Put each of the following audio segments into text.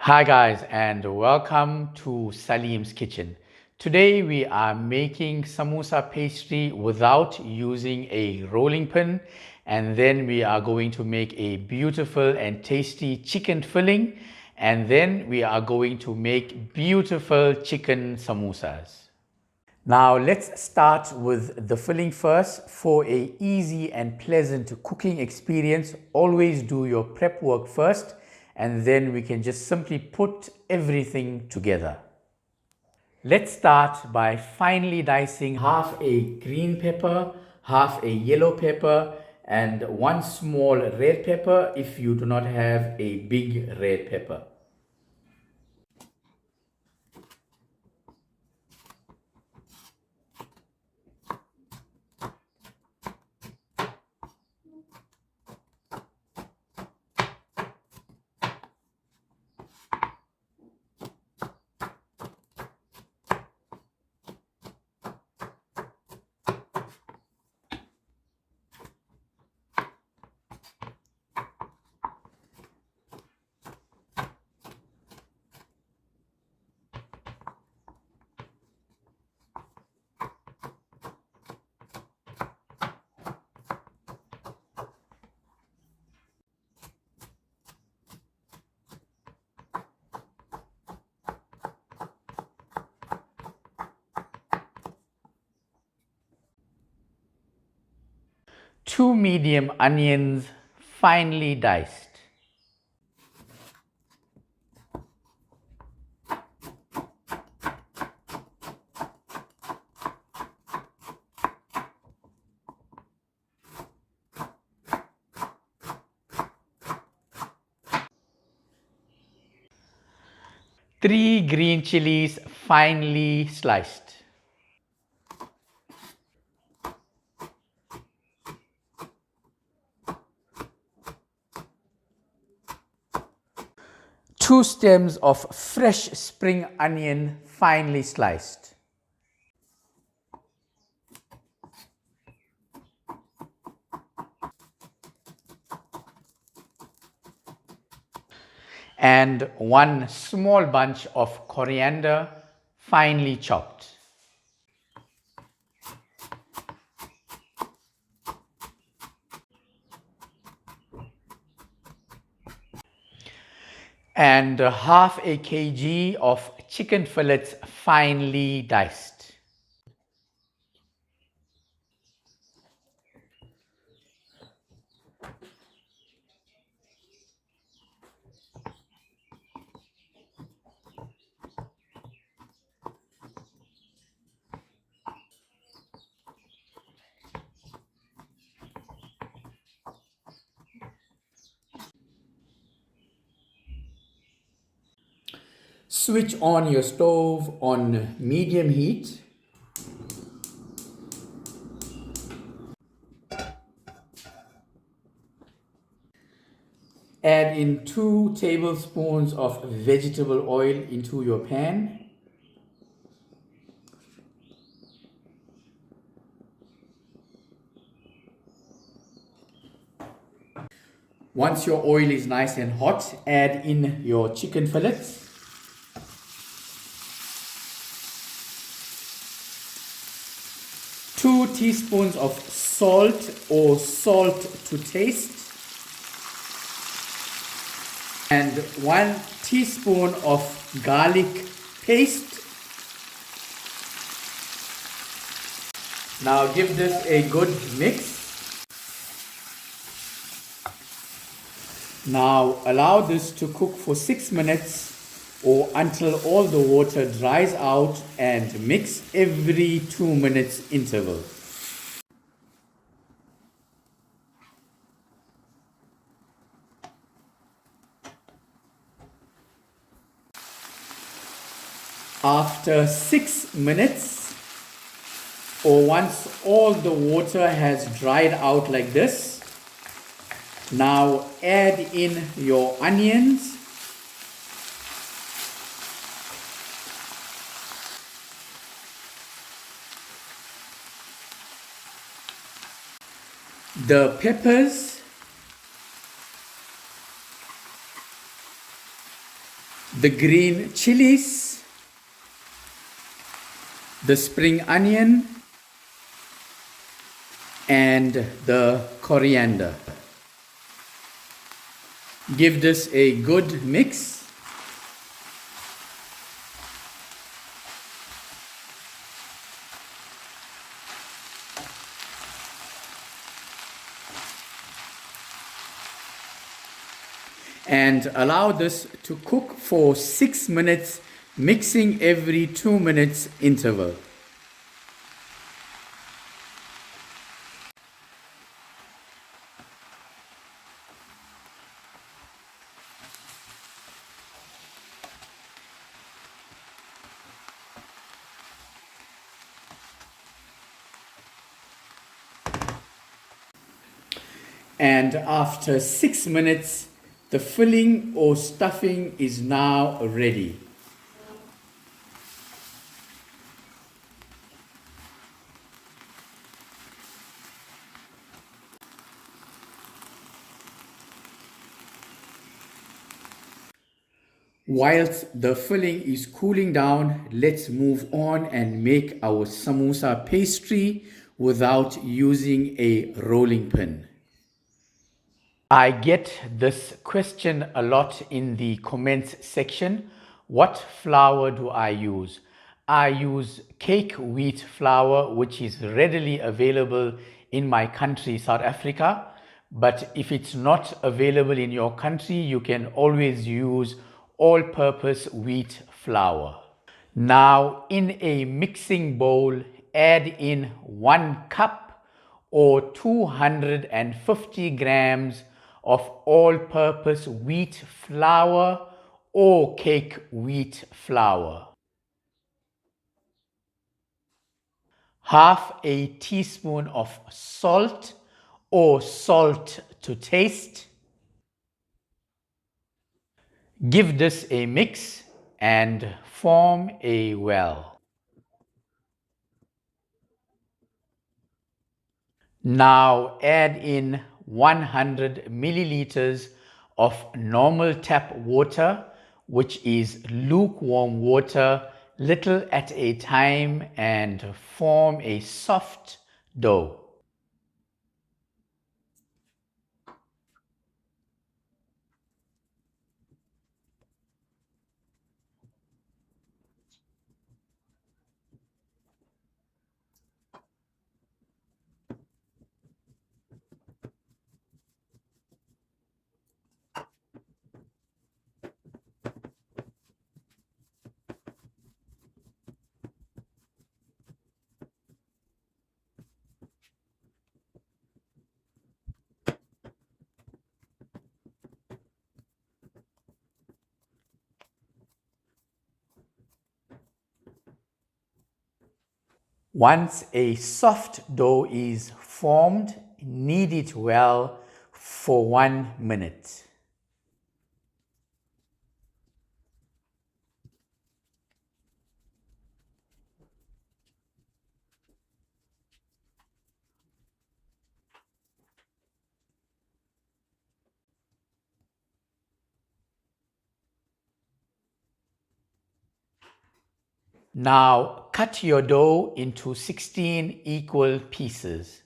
Hi guys and welcome to Saleem's kitchen. Today we are making samosa pastry without using a rolling pin, and then we are going to make a beautiful and tasty chicken filling, and then we are going to make beautiful chicken samosas. Now let's start with the filling first. For a easy and pleasant cooking experience, always do your prep work first and then we can just simply put everything together. Let's start by finely dicing half a green pepper, half a yellow pepper, and one small red pepper if you do not have a big red pepper. Two medium onions, finely diced. Three green chilies, finely sliced. Two stems of fresh spring onion, finely sliced. And one small bunch of coriander, finely chopped. And half a kg of chicken fillets, finely diced. Switch on your stove on medium heat. Add in 2 tablespoons of vegetable oil into your pan. Once your oil is nice and hot, add in your chicken fillets. Two teaspoons of salt or salt to taste. And 1 teaspoon of garlic paste. Now give this a good mix. Now allow this to cook for 6 minutes or until all the water dries out, and mix every 2 minutes interval. After 6 minutes, or once all the water has dried out like this, now add in your onions. The peppers, the green chilies, the spring onion, and the coriander. Give this a good mix. And allow this to cook for 6 minutes, mixing every 2 minutes interval. And after 6 minutes, the filling or stuffing is now ready. Whilst the filling is cooling down, let's move on and make our samosa pastry without using a rolling pin. I get this question a lot in the comments section. What flour do I use? I use cake wheat flour, which is readily available in my country, South Africa. But if it's not available in your country, you can always use all-purpose wheat flour. Now, in a mixing bowl, add in 1 cup or 250 grams of all-purpose wheat flour or cake wheat flour. Half a teaspoon of salt or salt to taste. Give this a mix and form a well. Now add in 100 milliliters of normal tap water, which is lukewarm water, little at a time, and form a soft dough. Once a soft dough is formed, knead it well for 1 minute. Now cut your dough into 16 equal pieces.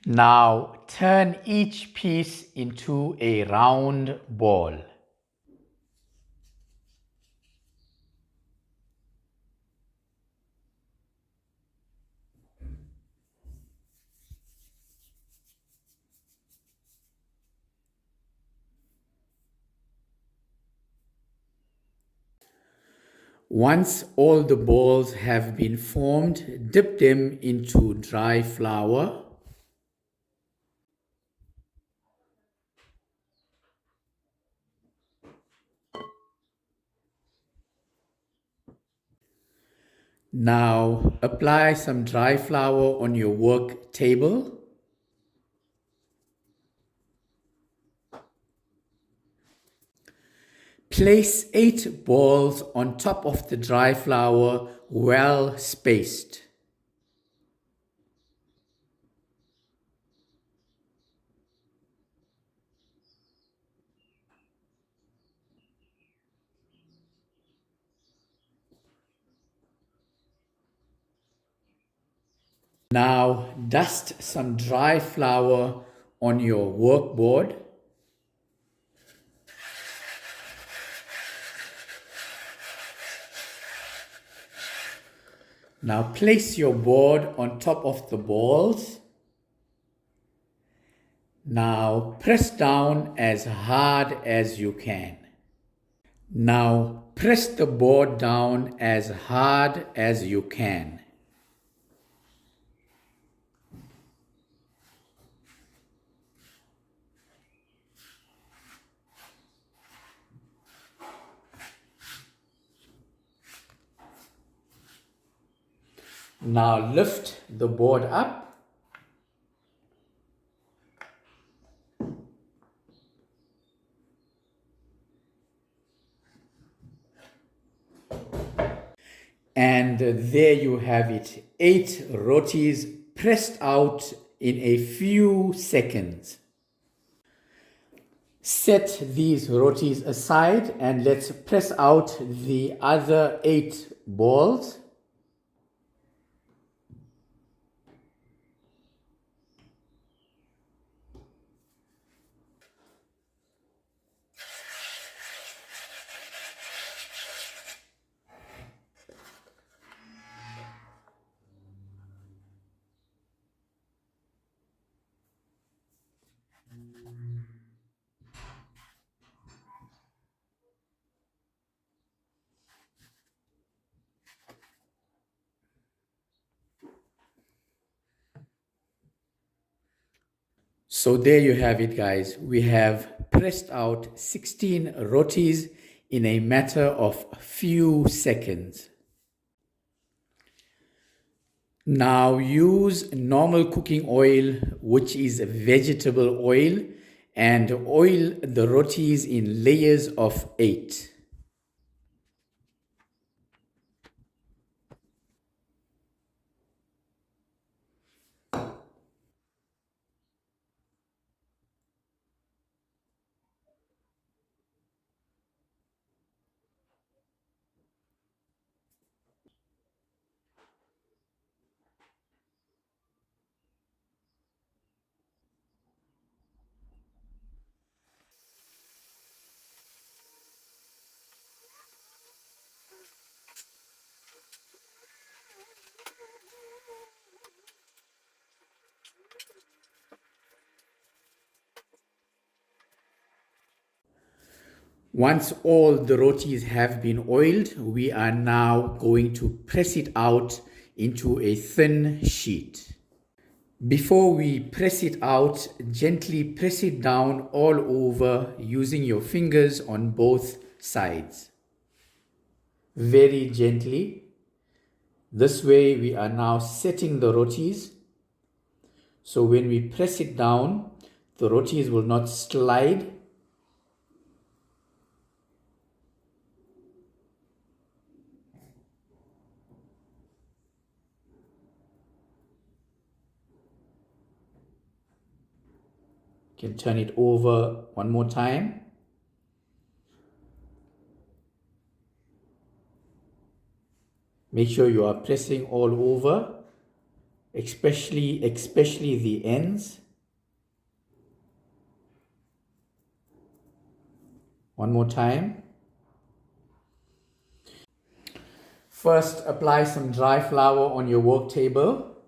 Now turn each piece into a round ball. Once all the balls have been formed, dip them into dry flour. Now apply some dry flour on your work table. Place 8 balls on top of the dry flour, well spaced. Now dust some dry flour on your workboard. Now place your board on top of the balls. Now press down as hard as you can. Now press the board down as hard as you can. Now lift the board up. And there you have it, 8 rotis pressed out in a few seconds. Set these rotis aside and let's press out the other 8 balls. So there you have it, guys. We have pressed out 16 rotis in a matter of a few seconds. Now use normal cooking oil, which is vegetable oil, and oil the rotis in layers of 8. Once all the rotis have been oiled, we are now going to press it out into a thin sheet. Before we press it out, gently press it down all over using your fingers on both sides. Very gently. This way we are now setting the rotis. So when we press it down, the rotis will not slide. You can turn it over one more time. Make sure you are pressing all over, especially the ends. One more time. First, apply some dry flour on your work table.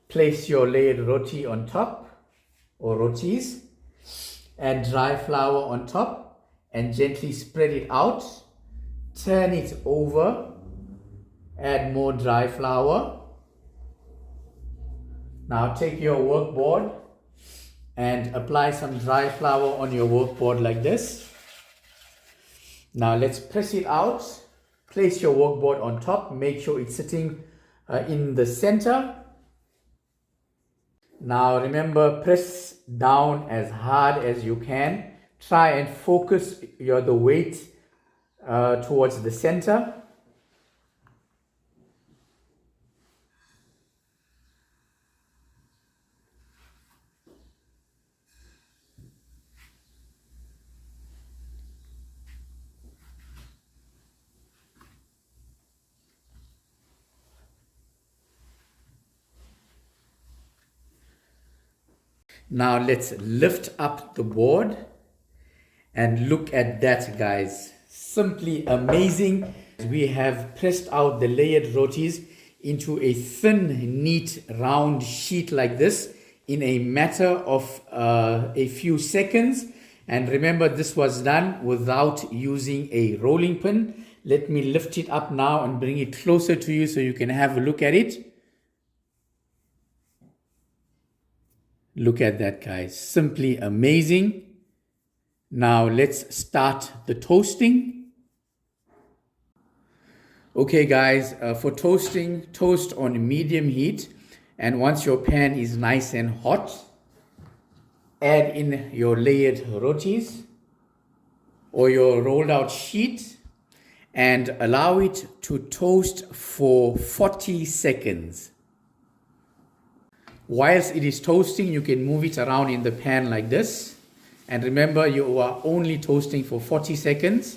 Place your layered roti on top, or rotis. Add dry flour on top and gently spread it out. Turn it over. Add more dry flour. Now take your workboard and apply some dry flour on your workboard like this. Now let's press it out. Place your workboard on top. Make sure it's sitting in the center. Now remember, press down as hard as you can Try and focus the weight towards the center. Now let's lift up the board and look at that, guys. Simply amazing. We have pressed out the layered rotis into a thin, neat, round sheet like this in a matter of a few seconds. And remember, this was done without using a rolling pin. Let me lift it up now and bring it closer to you so you can have a look at it. Look at that, guys. Simply amazing. Now let's start the toasting. Okay, guys, for toasting, toast on medium heat. And once your pan is nice and hot, add in your layered rotis or your rolled out sheet and allow it to toast for 40 seconds. Whilst it is toasting, you can move it around in the pan like this. And remember, you are only toasting for 40 seconds.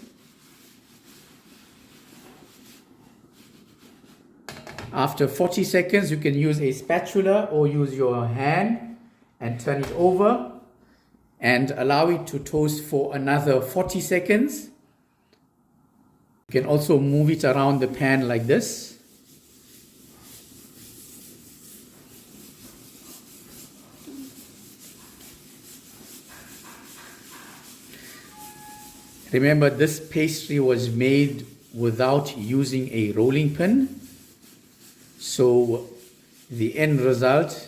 After 40 seconds, you can use a spatula or use your hand and turn it over and allow it to toast for another 40 seconds. You can also move it around the pan like this. Remember, this pastry was made without using a rolling pin, so the end result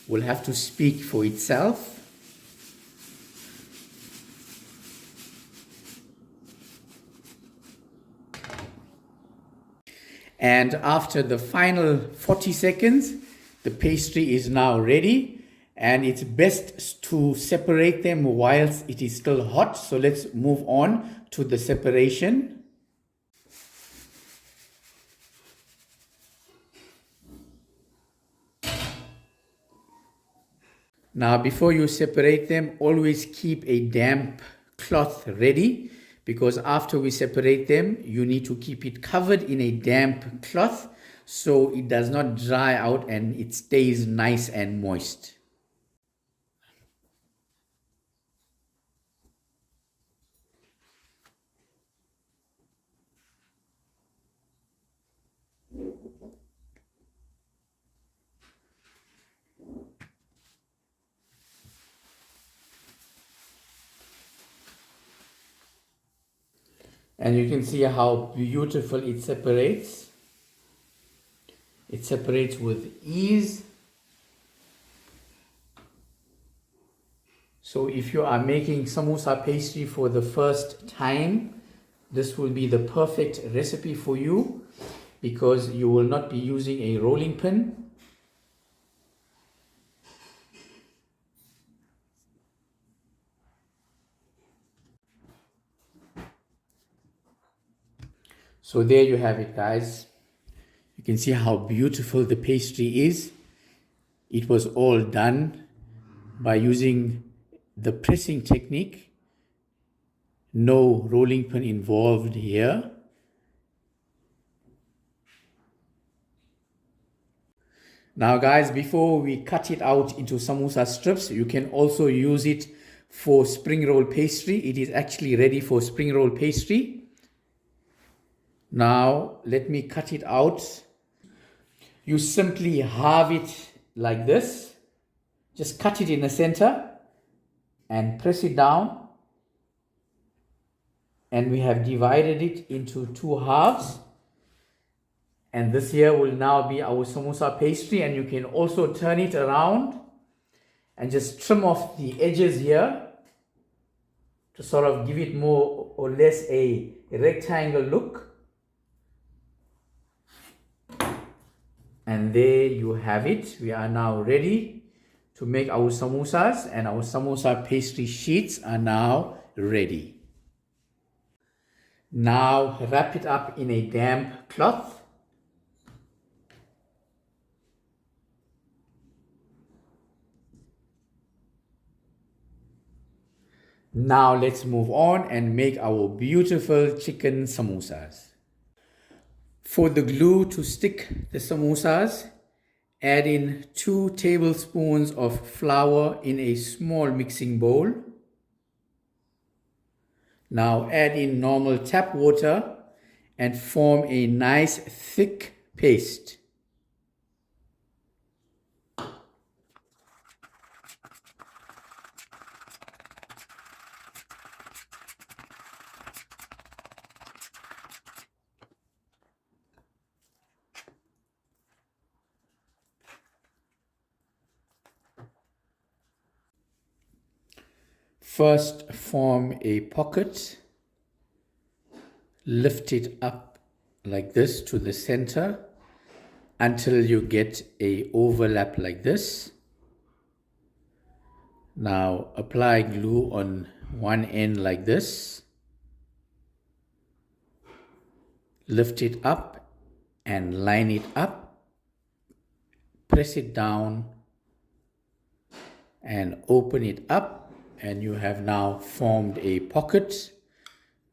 will have to speak for itself. And after the final 40 seconds, the pastry is now ready. And it's best to separate them whilst it is still hot. So let's move on to the separation. Now, before you separate them, always keep a damp cloth ready, because after we separate them, you need to keep it covered in a damp cloth so it does not dry out and it stays nice and moist. And you can see how beautiful it separates. It separates with ease. So if you are making samosa pastry for the first time, this will be the perfect recipe for you, because you will not be using a rolling pin. So there you have it, guys. You can see how beautiful the pastry is. It was all done by using the pressing technique. No rolling pin involved here. Now, guys, before we cut it out into samosa strips, you can also use it for spring roll pastry. It is actually ready for spring roll pastry. Now, let me cut it out. You simply halve it like this. Just cut it in the center and press it down. And we have divided it into two halves. And this here will now be our samosa pastry. And you can also turn it around and just trim off the edges here to sort of give it more or less a rectangle look. And there you have it. We are now ready to make our samosas, and our samosa pastry sheets are now ready. Now wrap it up in a damp cloth. Now let's move on and make our beautiful chicken samosas. For the glue to stick the samosas, add in 2 tablespoons of flour in a small mixing bowl. Now add in normal tap water and form a nice thick paste. First form a pocket, lift it up like this to the center until you get a overlap like this. Now apply glue on one end like this, lift it up and line it up, press it down and open it up, and you have now formed a pocket.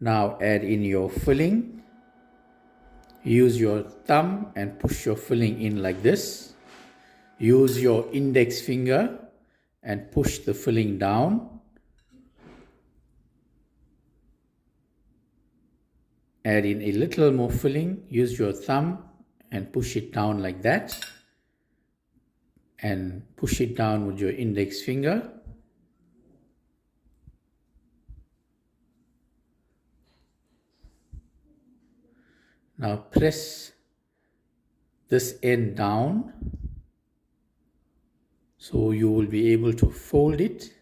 Now add in your filling. Use your thumb and push your filling in like this. Use your index finger and push the filling down. Add in a little more filling. Use your thumb and push it down like that. And push it down with your index finger. Now press this end down so you will be able to fold it.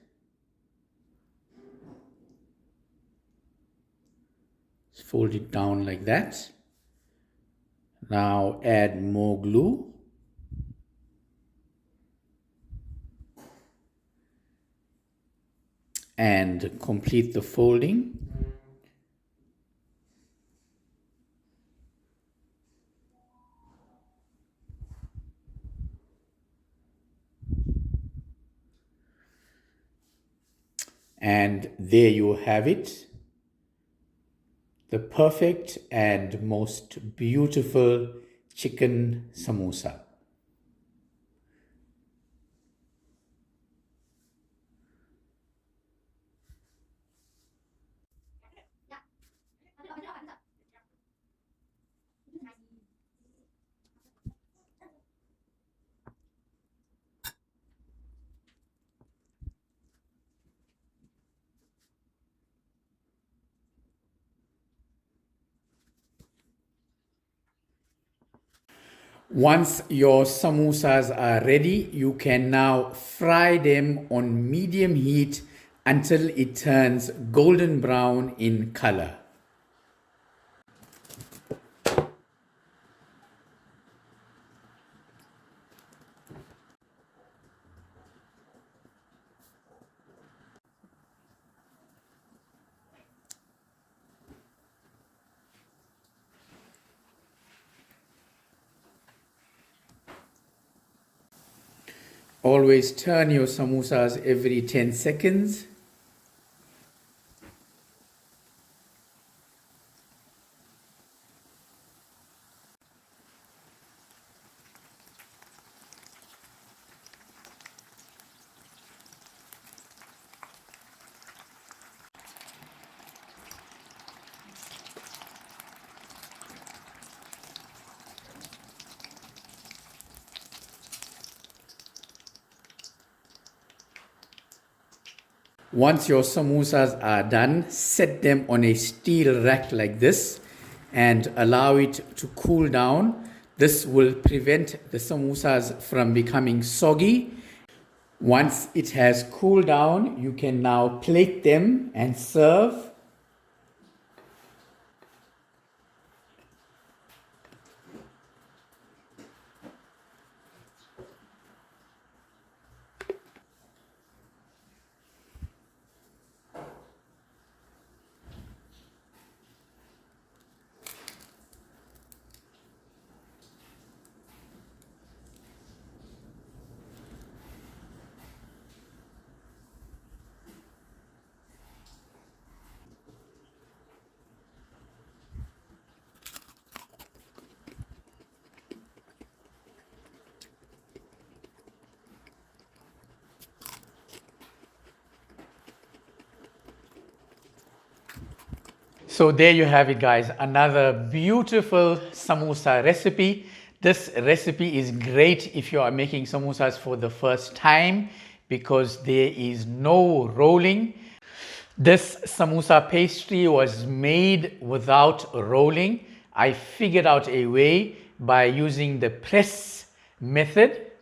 Fold it down like that. Now add more glue. And complete the folding. And there you have it, the perfect and most beautiful chicken samosa. Once your samosas are ready, you can now fry them on medium heat until it turns golden brown in color. Always turn your samosas every 10 seconds. Once your samosas are done, set them on a steel rack like this and allow it to cool down. This will prevent the samosas from becoming soggy. Once it has cooled down, you can now plate them and serve. So there you have it, guys, another beautiful samosa recipe. This recipe is great if you are making samosas for the first time because there is no rolling. This samosa pastry was made without rolling. I figured out a way by using the press method.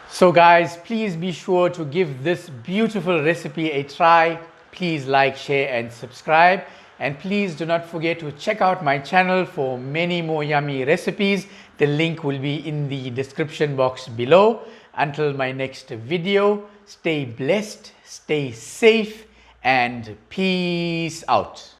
So guys, please be sure to give this beautiful recipe a try. Please like, share and subscribe. And please do not forget to check out my channel for many more yummy recipes. The link will be in the description box below. Until my next video, stay blessed, stay safe, and peace out.